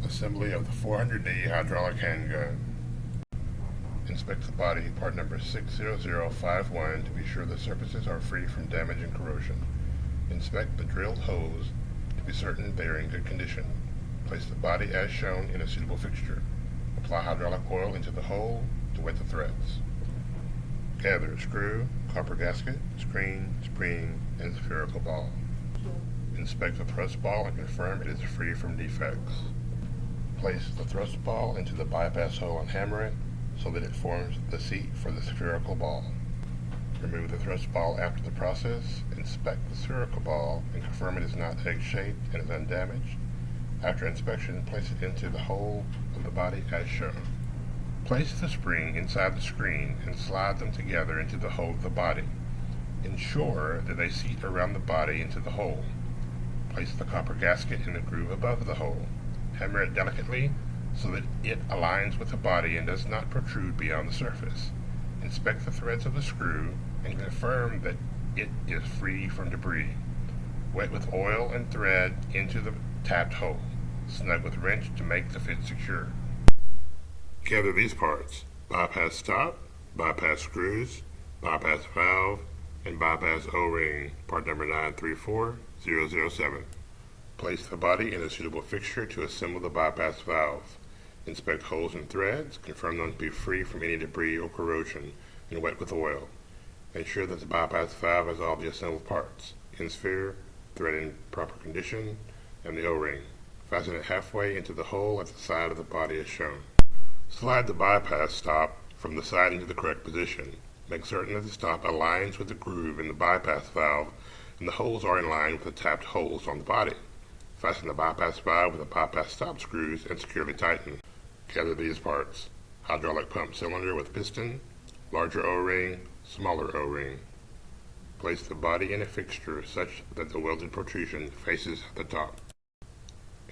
Assembly of the 400D hydraulic handgun. Inspect the body, part number 60051, to be sure the surfaces are free from damage and corrosion. Inspect the drilled holes to be certain they are in good condition. Place the body as shown in a suitable fixture. Apply hydraulic oil into the hole to wet the threads. Gather screw, copper gasket, screen, spring, and spherical ball. Inspect the thrust ball and confirm it is free from defects. Place the thrust ball into the bypass hole and hammer it so that it forms the seat for the spherical ball. Remove the thrust ball after the process, inspect the spherical ball, and confirm it is not egg-shaped and is undamaged. After inspection, place it into the hole of the body as shown. Place the spring inside the screen and slide them together into the hole of the body. Ensure that they seat around the body into the hole. Place the copper gasket in the groove above the hole. Hammer it delicately so that it aligns with the body and does not protrude beyond the surface. Inspect the threads of the screw and confirm that it is free from debris. Wet with oil and thread into the tapped hole. Snug with wrench to make the fit secure. Gather these parts: bypass stop, bypass screws, bypass valve, and bypass O-ring, part number 934007. Place the body in a suitable fixture to assemble the bypass valve. Inspect holes and threads, confirm them to be free from any debris or corrosion, and wet with oil. Ensure that the bypass valve has all the assembled parts: end-sphere, thread in proper condition, and the O-ring. Fasten it halfway into the hole at the side of the body as shown. Slide the bypass stop from the side into the correct position. Make certain that the stop aligns with the groove in the bypass valve and the holes are in line with the tapped holes on the body. Fasten the bypass valve with the bypass stop screws and securely tighten. Gather these parts: hydraulic pump cylinder with piston, larger O-ring, smaller O-ring. Place the body in a fixture such that the welded protrusion faces the top.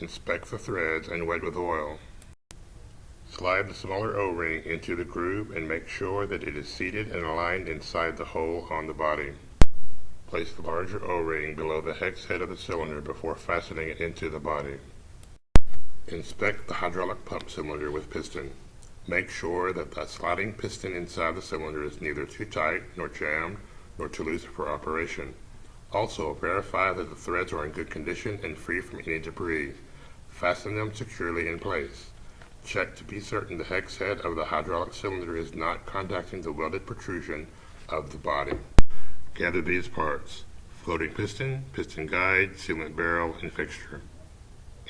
Inspect the threads and wet with oil. Slide the smaller O-ring into the groove and make sure that it is seated and aligned inside the hole on the body. Place the larger O-ring below the hex head of the cylinder before fastening it into the body. Inspect the hydraulic pump cylinder with piston. Make sure that the sliding piston inside the cylinder is neither too tight, nor jammed, nor too loose for operation. Also, verify that the threads are in good condition and free from any debris. Fasten them securely in place. Check to be certain the hex head of the hydraulic cylinder is not contacting the welded protrusion of the body. Gather these parts: floating piston, piston guide, sealant barrel, and fixture.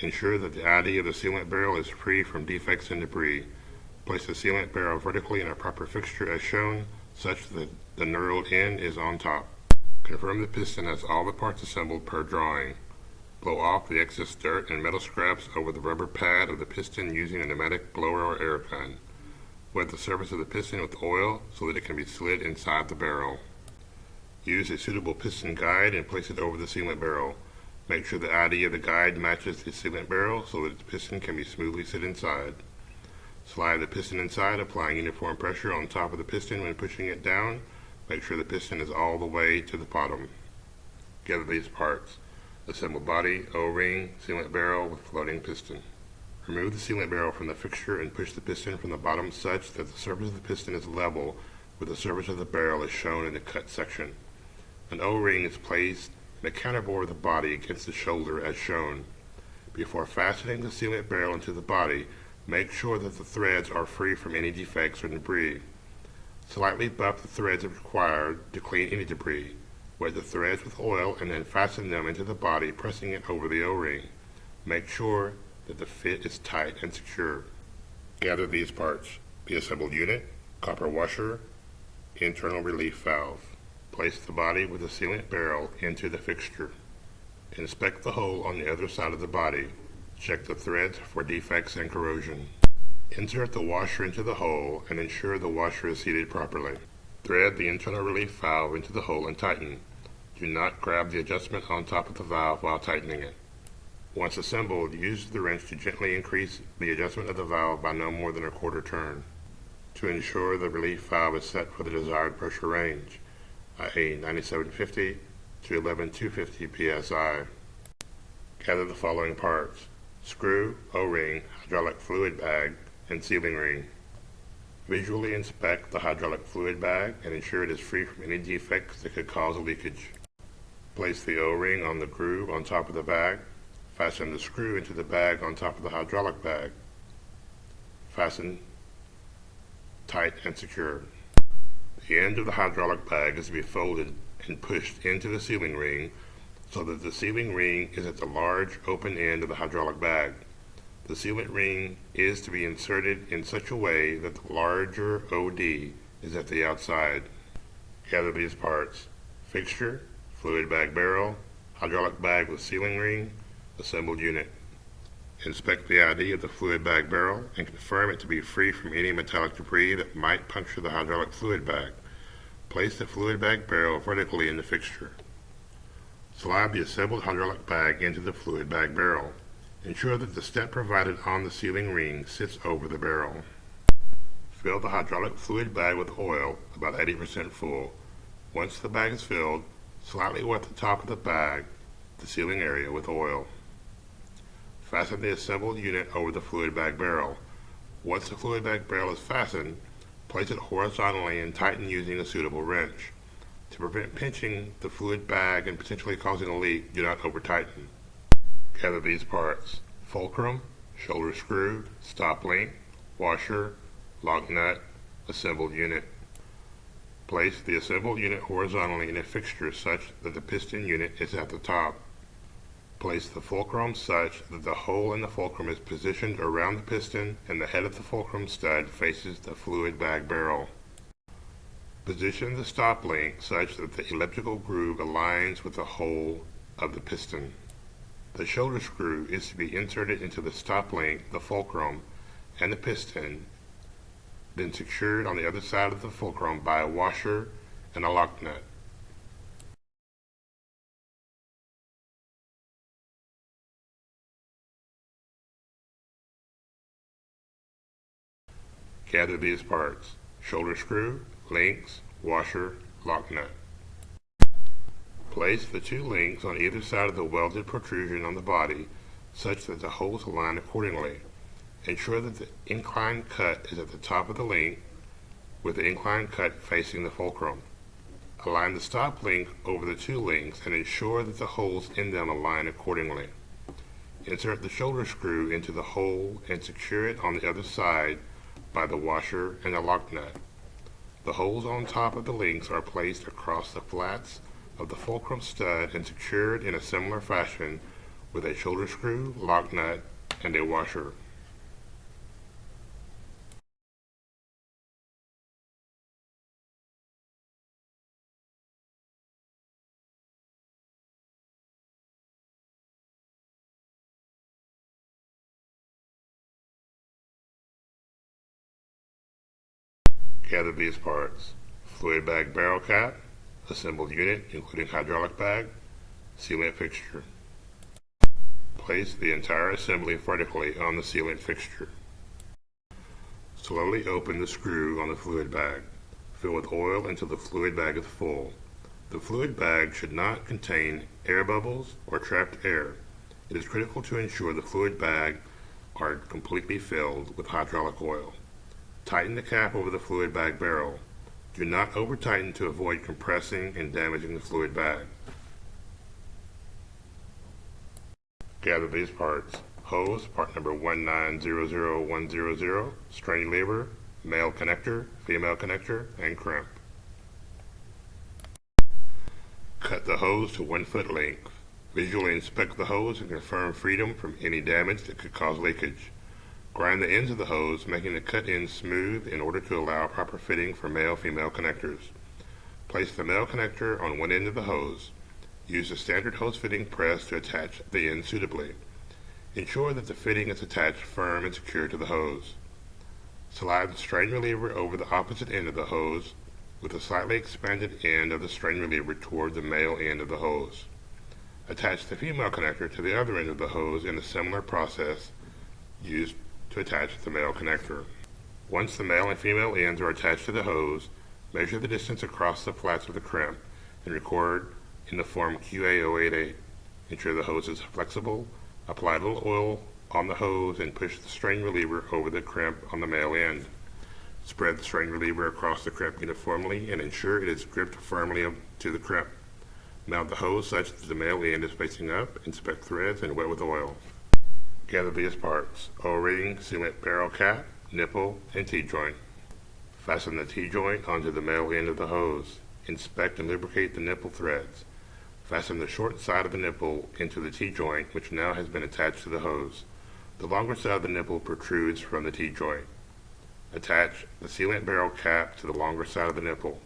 Ensure that the ID of the sealant barrel is free from defects and debris. Place the sealant barrel vertically in a proper fixture as shown, such that the knurled end is on top. Confirm the piston has all the parts assembled per drawing. Blow off the excess dirt and metal scraps over the rubber pad of the piston using a pneumatic blower or air gun. Wet the surface of the piston with oil so that it can be slid inside the barrel. Use a suitable piston guide and place it over the sealant barrel. Make sure the ID of the guide matches the sealant barrel so that the piston can be smoothly slid inside. Slide the piston inside, applying uniform pressure on top of the piston when pushing it down. Make sure the piston is all the way to the bottom. Gather these parts: assemble body, O-ring, sealant barrel with floating piston. Remove the sealant barrel from the fixture and push the piston from the bottom such that the surface of the piston is level with the surface of the barrel as shown in the cut section. An O-ring is placed in a counterbore of the body against the shoulder as shown. Before fastening the sealant barrel into the body, make sure that the threads are free from any defects or debris. Slightly buff the threads if required to clean any debris. Wet the threads with oil and then fasten them into the body, pressing it over the O-ring. Make sure that the fit is tight and secure. Gather these parts: the assembled unit, copper washer, internal relief valve. Place the body with the sealant barrel into the fixture. Inspect the hole on the other side of the body. Check the threads for defects and corrosion. Insert the washer into the hole and ensure the washer is seated properly. Thread the internal relief valve into the hole and tighten. Do not grab the adjustment on top of the valve while tightening it. Once assembled, use the wrench to gently increase the adjustment of the valve by no more than a quarter turn to ensure the relief valve is set for the desired pressure range, i.e. 9750 to 11250 psi. Gather the following parts: screw, O-ring, hydraulic fluid bag, and sealing ring. Visually inspect the hydraulic fluid bag and ensure it is free from any defects that could cause a leakage. Place the O-ring on the groove on top of the bag. Fasten the screw into the bag on top of the hydraulic bag. Fasten tight and secure. The end of the hydraulic bag is to be folded and pushed into the sealing ring so that the sealing ring is at the large open end of the hydraulic bag. The sealant ring is to be inserted in such a way that the larger OD is at the outside. Gather these parts: fixture, fluid bag barrel, hydraulic bag with sealing ring, assembled unit. Inspect the ID of the fluid bag barrel and confirm it to be free from any metallic debris that might puncture the hydraulic fluid bag. Place the fluid bag barrel vertically in the fixture. Slide the assembled hydraulic bag into the fluid bag barrel. Ensure that the step provided on the sealing ring sits over the barrel. Fill the hydraulic fluid bag with oil, about 80% full. Once the bag is filled, slightly wet the top of the bag, the sealing area, with oil. Fasten the assembled unit over the fluid bag barrel. Once the fluid bag barrel is fastened, place it horizontally and tighten using a suitable wrench. To prevent pinching the fluid bag and potentially causing a leak, do not over-tighten. Gather these parts: fulcrum, shoulder screw, stop link, washer, lock nut, assembled unit. Place the assembled unit horizontally in a fixture such that the piston unit is at the top. Place the fulcrum such that the hole in the fulcrum is positioned around the piston and the head of the fulcrum stud faces the fluid bag barrel. Position the stop link such that the elliptical groove aligns with the hole of the piston. The shoulder screw is to be inserted into the stop link, the fulcrum, and the piston, then secured on the other side of the fulcrum by a washer and a lock nut. Gather these parts: shoulder screw, links, washer, lock nut. Place the two links on either side of the welded protrusion on the body such that the holes align accordingly. Ensure that the inclined cut is at the top of the link with the inclined cut facing the fulcrum. Align the stop link over the two links and ensure that the holes in them align accordingly. Insert the shoulder screw into the hole and secure it on the other side by the washer and the lock nut. The holes on top of the links are placed across the flats of the fulcrum stud and secured in a similar fashion with a shoulder screw, lock nut, and a washer. Gather these parts: fluid bag barrel cap, assembled unit including hydraulic bag, sealant fixture. Place the entire assembly vertically on the sealant fixture. Slowly open the screw on the fluid bag. Fill with oil until the fluid bag is full. The fluid bag should not contain air bubbles or trapped air. It is critical to ensure the fluid bag are completely filled with hydraulic oil. Tighten the cap over the fluid bag barrel. Do not over-tighten to avoid compressing and damaging the fluid bag. Gather these parts: hose, part number 1900100, strain lever, male connector, female connector, and crimp. Cut the hose to 1 foot length. Visually inspect the hose and confirm freedom from any damage that could cause leakage. Grind the ends of the hose, making the cut ends smooth in order to allow proper fitting for male-female connectors. Place the male connector on one end of the hose. Use the standard hose fitting press to attach the end suitably. Ensure that the fitting is attached firm and secure to the hose. Slide the strain reliever over the opposite end of the hose with the slightly expanded end of the strain reliever toward the male end of the hose. Attach the female connector to the other end of the hose in a similar process used to attach the male connector. Once the male and female ends are attached to the hose, measure the distance across the flats of the crimp and record in the form QA088. Ensure the hose is flexible, apply a little oil on the hose and push the strain reliever over the crimp on the male end. Spread the strain reliever across the crimp uniformly and ensure it is gripped firmly to the crimp. Mount the hose such that the male end is facing up, inspect threads, and wet with oil. Gather these parts: O-ring, sealant barrel cap, nipple, and T-joint. Fasten the T-joint onto the male end of the hose. Inspect and lubricate the nipple threads. Fasten the short side of the nipple into the T-joint, which now has been attached to the hose. The longer side of the nipple protrudes from the T-joint. Attach the sealant barrel cap to the longer side of the nipple.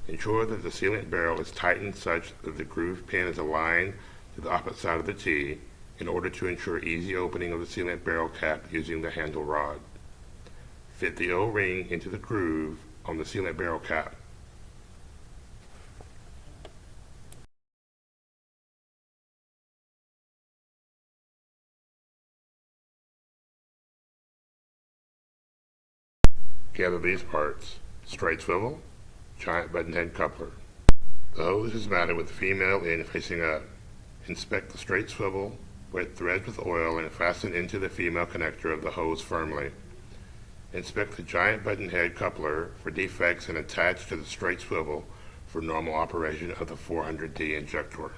Ensure that the sealant barrel is tightened such that the groove pin is aligned to the opposite side of the T in order to ensure easy opening of the sealant barrel cap using the handle rod. Fit the O-ring into the groove on the sealant barrel cap. Gather these parts: straight swivel, giant button head coupler. The hose is mounted with the female end facing up. Inspect the straight swivel, wet threads with oil, and fasten into the female connector of the hose firmly. Inspect the giant button head coupler for defects and attach to the straight swivel for normal operation of the 400D injector.